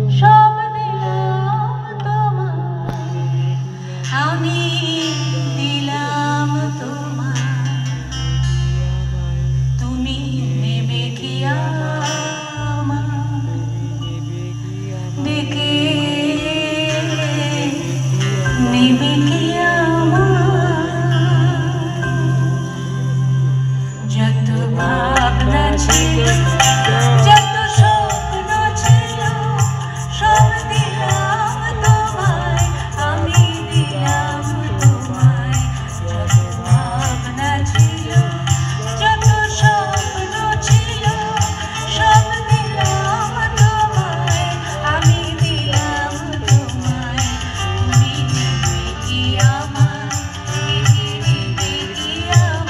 সব দিলাম তোমায়, আমি দিলাম তোমায়, তুমি নেবে কি আমায় ডেকে, নেবে কি আমায়? যত ভাবনা ছিল, যত স্বপ্ন ছিল, সব দিলাম তোমায়, আমি দিলাম তোমায়। যত ভাবনা ছিল, যত স্বপ্ন ছিল, সব দিলাম তোমায়, আমি দিলাম তোমায়। তুমি নেবে কি আমায়, নেবে কি আমায়?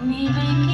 Maybe